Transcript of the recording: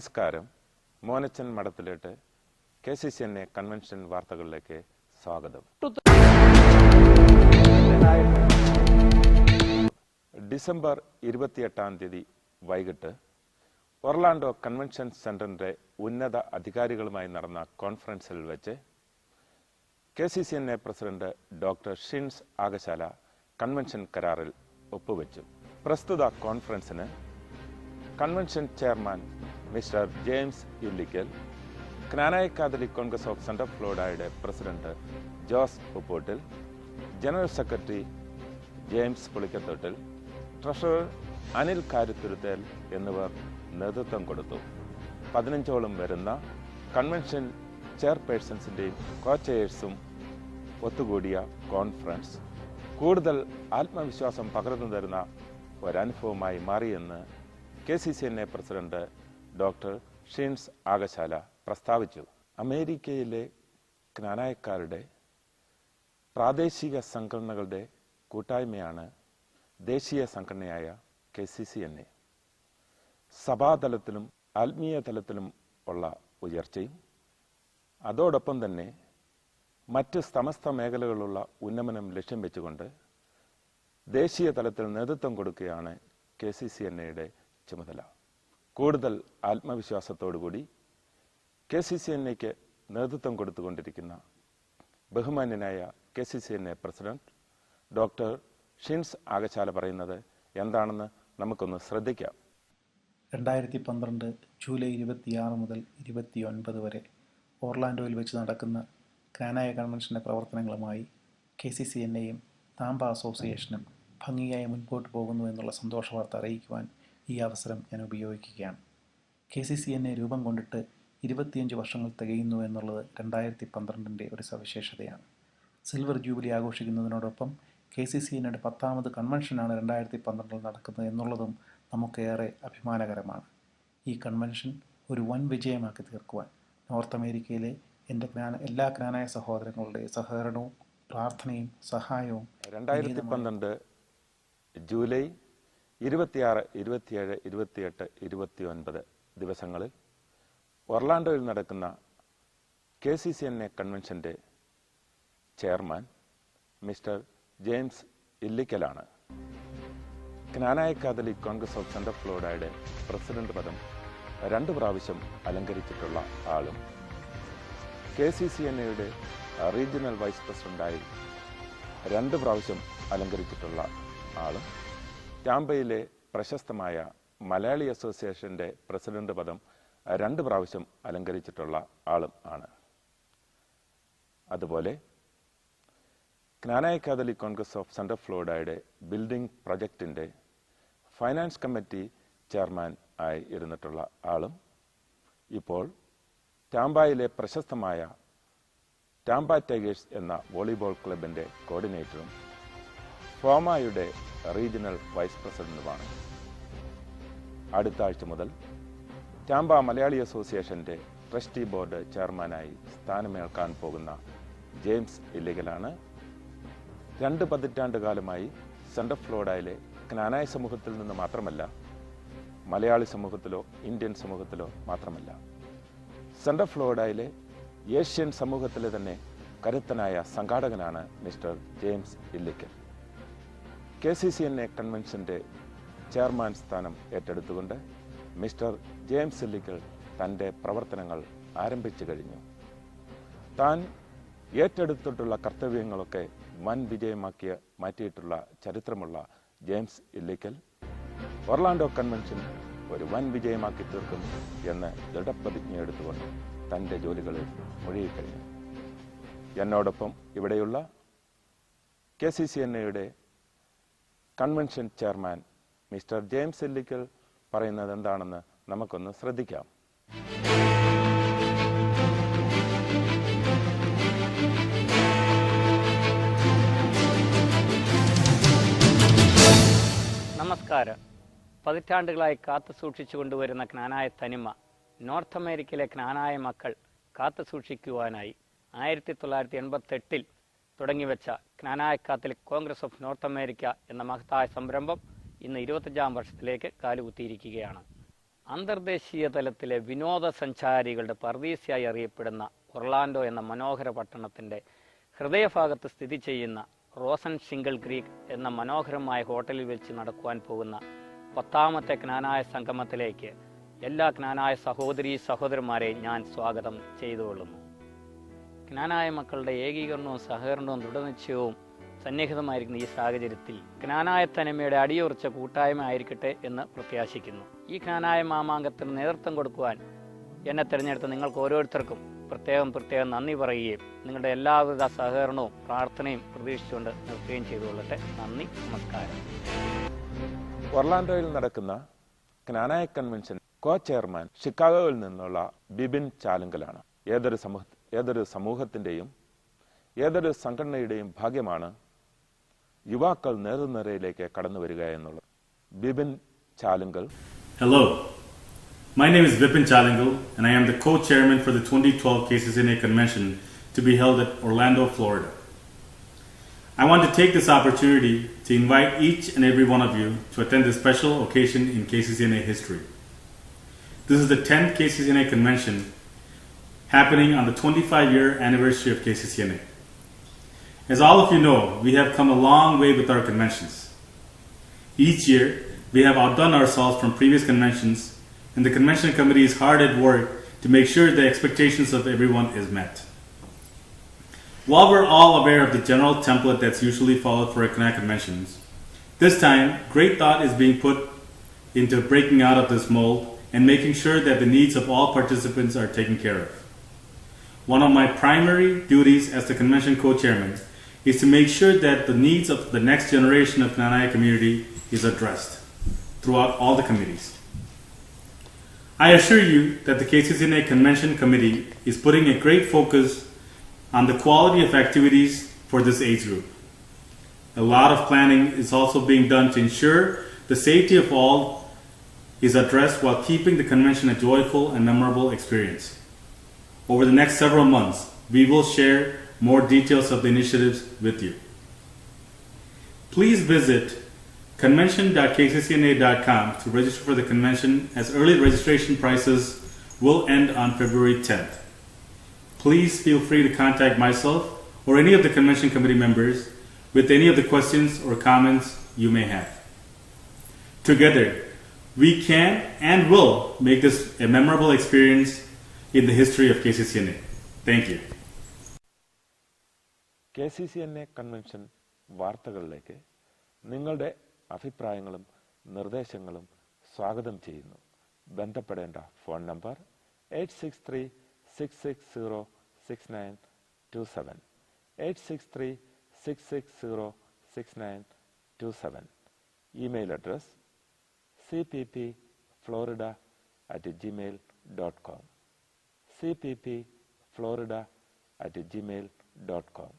നമസ്കാരം. Monachan മഠത്തിലേട്ട് KCCNA convention വാർത്തകളിലേക്ക് സ്വാഗതം. ഡിസംബർ 28 വൈകിട്ട് ഒർലാൻഡോ കൺവെൻഷൻ സെന്ററിന്റെ ഉന്നത അധികാരികളുമായി നടന്ന കോൺഫറൻസിൽ വെച്ച് KCCNA പ്രസിഡന്റ് ഡോക്ടർ ഷിൻസ് ആഗശാല കൺവെൻഷൻ കരാറിൽ ഒപ്പുവെച്ചു. പ്രസ്തുത കോൺഫറൻസിന് convention chairman mister James Illickal, Knanaya Catholic Congress of Central ഫ്ലോറിഡയുടെ president Jose Uppottil, general secretary James Pulikkathottil, treasurer Anil Karuthuruthel എന്നിവർ നേതൃത്വം കൊടുത്തു. 15ഓളം വരുന്ന കൺവെൻഷൻ ചെയർപേഴ്സൺസിന്റെയും കോ-ചെയേഴ്സും ഒത്തുകൂടിയ കോൺഫറൻസ് കൂടുതൽ ആത്മവിശ്വാസം പകർന്നു തരുന്ന ഒരനുഭവമായി മാറിയെന്ന് KCCNA പ്രസിഡന്റ് ഡോക്ടർ ഷിൻസ് ആഗശാല പ്രസ്താവിച്ചു. അമേരിക്കയിലെ ക്നാനായക്കാരുടെ പ്രാദേശിക സംഘടനകളുടെ കൂട്ടായ്മയാണ് ദേശീയ സംഘടനയായ KCCNA. സഭാതലത്തിലും ആത്മീയ തലത്തിലും ഉള്ള ഉയർച്ചയും അതോടൊപ്പം തന്നെ മറ്റ് സമസ്ത മേഖലകളിലുള്ള ഉന്നമനം ലക്ഷ്യം വെച്ചുകൊണ്ട് ദേശീയ തലത്തിൽ നേതൃത്വം കൊടുക്കുകയാണ് KCCNAയുടെ ചുമതല. കൂടുതൽ ആത്മവിശ്വാസത്തോടുകൂടി KCCNAക്ക് നേതൃത്വം കൊടുത്തുകൊണ്ടിരിക്കുന്ന ബഹുമാന്യനായ KCCNA പ്രസിഡന്റ് ഡോക്ടർ ഷിൻസ് ആഗശാല പറയുന്നത് എന്താണെന്ന് നമുക്കൊന്ന് ശ്രദ്ധിക്കാം. 2012 ജൂലൈ 26 മുതൽ 29 വരെ ഓർലാൻഡോയിൽ വെച്ച് നടക്കുന്ന ക്നാനായ കൺവെൻഷന്റെ പ്രവർത്തനങ്ങളുമായി KCCNAയും താമ്പ അസോസിയേഷനും ഭംഗിയായി മുൻപോട്ട് പോകുന്നു എന്നുള്ള സന്തോഷ വാർത്ത അറിയിക്കുവാൻ ഈ അവസരം ഞാൻ ഉപയോഗിക്കുകയാണ്. KCCNA രൂപം കൊണ്ടിട്ട് 25 വർഷങ്ങൾ തികയുന്നു എന്നുള്ളത് 2012 ഒരു സവിശേഷതയാണ്. സിൽവർ ജൂബിലി ആഘോഷിക്കുന്നതിനോടൊപ്പം KCCNAയുടെ 10ാമത് കൺവെൻഷനാണ് 2012 നടക്കുന്നത് എന്നുള്ളതും നമുക്കേറെ അഭിമാനകരമാണ്. ഈ കൺവെൻഷൻ ഒരു വൻ വിജയമാക്കി തീർക്കുവാൻ നോർത്ത് അമേരിക്കയിലെ എൻ്റെ എല്ലാ ക്നാനായ സഹോദരങ്ങളുടെ സഹകരണവും പ്രാർത്ഥനയും സഹായവും 2012 ജൂലൈ 26, 27, 28, 29 ദിവസങ്ങളിൽ ഒർലാൻഡോയിൽ നടക്കുന്ന KCCNA കൺവെൻഷന്റെ ചെയർമാൻ മിസ്റ്റർ ജെയിംസ് ഇല്ലിക്കലാണ്. Knanaya Catholic Congress of Central ഫ്ലോറിഡയുടെ പ്രസിഡന്റ് പദം 2 പ്രാവശ്യം അലങ്കരിച്ചിട്ടുള്ള ആളും KCCNAയുടെ റീജിയണൽ വൈസ് പ്രസിഡന്റായി 2 പ്രാവശ്യം അലങ്കരിച്ചിട്ടുള്ള ആളും ടാമ്പയിലെ പ്രശസ്തമായ മലയാളി അസോസിയേഷന്റെ പ്രസിഡന്റ് പദം 2 പ്രാവശ്യം അലങ്കരിച്ചിട്ടുള്ള ആളും ആണ്. അതുപോലെ Knanaya Catholic Congress of Central ഫ്ലോറിഡയുടെ ബിൽഡിംഗ് പ്രൊജക്ടിന്റെ ഫൈനാൻസ് കമ്മിറ്റി ചെയർമാൻ ആയി ഇരുന്നിട്ടുള്ള ആളും ഇപ്പോൾ ടാമ്പയിലെ പ്രശസ്തമായ ടാമ്പ ടൈഗേഴ്സ് എന്ന വോളിബോൾ ക്ലബിന്റെ കോർഡിനേറ്ററും ഫോമയുടെ റീജിയണൽ വൈസ് പ്രസിഡന്റുമാണ്. അടുത്ത ആഴ്ച മുതൽ ടാമ്പ മലയാളി അസോസിയേഷന്റെ ട്രസ്റ്റി ബോർഡ് ചെയർമാനായി സ്ഥാനമേൽക്കാൻ പോകുന്ന ജെയിംസ് ഇല്ലിക്കലാണ് 2 പതിറ്റാണ്ട് കാലമായി സെൻട്രൽ ഫ്ലോറിഡയിലെ ക്നാനായ സമൂഹത്തിൽ നിന്ന് മാത്രമല്ല, മലയാളി സമൂഹത്തിലോ ഇന്ത്യൻ സമൂഹത്തിലോ മാത്രമല്ല, സെൻട്രൽ ഫ്ലോറിഡയിലെ ഏഷ്യൻ സമൂഹത്തിലെ തന്നെ കരുത്തനായ സംഘാടകനാണ് മിസ്റ്റർ ജെയിംസ് ഇല്ലിക്കൽ. KCCNA കൺവെൻഷന്റെ ചെയർമാൻ സ്ഥാനം ഏറ്റെടുത്തുകൊണ്ട് മിസ്റ്റർ ജെയിംസ് ഇല്ലിക്കൽ തൻ്റെ പ്രവർത്തനങ്ങൾ ആരംഭിച്ചു കഴിഞ്ഞു. താൻ ഏറ്റെടുത്തിട്ടുള്ള കർത്തവ്യങ്ങളൊക്കെ വൻ വിജയമാക്കി മാറ്റിയിട്ടുള്ള ചരിത്രമുള്ള ജെയിംസ് ഇല്ലിക്കൽ ഒർലാൻഡോ കൺവെൻഷൻ ഒരു വൻ വിജയമാക്കി തീർക്കും എന്ന് ദൃഢപ്രതിജ്ഞ എടുത്തുകൊണ്ട് തൻ്റെ ജോലികളിൽ മുഴുകിക്കഴിഞ്ഞു. എന്നോടൊപ്പം ഇവിടെയുള്ള KCCNAയുടെ convention chairman mister James Illickal പറയുന്നത് എന്താണെന്ന് നമുക്കൊന്ന് ശ്രദ്ധിക്കാം. നമസ്കാരം. പതിറ്റാണ്ടുകളായി കാത്തു സൂക്ഷിച്ചു കൊണ്ടുവരുന്ന ക്നാനായ തനിമ നോർത്ത് അമേരിക്കയിലെ ക്നാനായ മക്കൾ കാത്തു സൂക്ഷിക്കുവാനായി 1988 തുടങ്ങിവെച്ച Knanaya Catholic Congress of North America എന്ന മഹത്തായ സംരംഭം ഇന്ന് 25ാം വർഷത്തിലേക്ക് കാലുകുത്തിയിരിക്കുകയാണ്. അന്തർദേശീയ തലത്തിലെ വിനോദസഞ്ചാരികളുടെ പർദീസയായി അറിയപ്പെടുന്ന ഒർലാൻഡോ എന്ന മനോഹര പട്ടണത്തിൻ്റെ ഹൃദയഭാഗത്ത് സ്ഥിതി ചെയ്യുന്ന റോസൻ ഷിംഗിൾ ക്രീക്ക് എന്ന മനോഹരമായ ഹോട്ടലിൽ വെച്ച് നടക്കുവാൻ പോകുന്ന 10ാമത്തെ ജ്ഞാനായ സംഗമത്തിലേക്ക് എല്ലാ ജ്ഞാനായ സഹോദരീ സഹോദരന്മാരെയും ഞാൻ സ്വാഗതം ചെയ്തുകൊള്ളുന്നു. ജ്ഞാനായ മക്കളുടെ ഏകീകരണവും സഹകരണവും ദൃഢനിശ്ചയവും സന്നിഹിതമായിരിക്കുന്ന ഈ സാഹചര്യത്തിൽ ജ്ഞാനായ തനിമയുടെ അടിയുറച്ച കൂട്ടായ്മ ആയിരിക്കട്ടെ എന്ന് പ്രത്യാശിക്കുന്നു. ഈ ജ്ഞാനായ മാമാങ്കത്തിന് നേതൃത്വം കൊടുക്കുവാൻ എന്നെ തിരഞ്ഞെടുത്ത നിങ്ങൾക്ക് ഓരോരുത്തർക്കും പ്രത്യേകം നന്ദി പറയുകയും നിങ്ങളുടെ എല്ലാവിധ സഹകരണവും പ്രാർത്ഥനയും പ്രതീക്ഷിച്ചുകൊണ്ട് നിർത്തുകയും ചെയ്തുകൊള്ളട്ടെ. നന്ദി, നമസ്കാരം. ഒർലാൻഡോയിൽ നടക്കുന്ന ജ്ഞാനായ കൺവെൻഷൻ കോ ചെയർമാൻ ഷിക്കാഗോയിൽ നിന്നുള്ള ബിബിൻ ചാലുങ്കലാണ്. ഏതൊരു സമൂഹത്തിന്റെയും ഏതൊരു സംഘടനയുടെയും ഭാഗ്യമാണ് യുവാക്കൾ നേർനിരയിലേക്ക് കടന്നു വരിക എന്നുള്ളത്. Bibin Chalunkal. Hello, my name is Vipin Chalingal and I am the co-chairman for the 2012 KCCNA convention to be held at Orlando, Florida. I want to take this opportunity to invite each and every one of you to attend this special occasion in KCCNA history. This is the 10th KCCNA convention happening on the 25-year anniversary of KCCNA. As all of you know, we have come a long way with our conventions. Each year, we have outdone ourselves from previous conventions, and the convention committee is hard at work to make sure the expectations of everyone is met. While we're all aware of the general template that's usually followed for Connect conventions, this time, great thought is being put into breaking out of this mold and making sure that the needs of all participants are taken care of. One of my primary duties as the convention co-chairman is to make sure that the needs of the next generation of Knanaya community is addressed throughout all the committees. I assure you that the KCCNA Convention Committee is putting a great focus on the quality of activities for this age group. A lot of planning is also being done to ensure the safety of all is addressed while keeping the convention a joyful and memorable experience. Over the next several months, we will share more details of the initiatives with you. Please visit convention.kccna.com to register for the convention, as early registration prices will end on February 10th. Please feel free to contact myself or any of the convention committee members with any of the questions or comments you may have. Together, we can and will make this a memorable experience in the history of KCCNA. Thank you. KCCNA convention വാർത്തകളിലേക്ക് നിങ്ങളുടെ അഭിപ്രായങ്ങളും നിർദ്ദേശങ്ങളും സ്വാഗതം ചെയ്യുന്നു. ബന്ധപ്പെടേണ്ട phone number 863-660-6927 863-660-6927. Email address cppflorida@gmail.com cppflorida@gmail.com.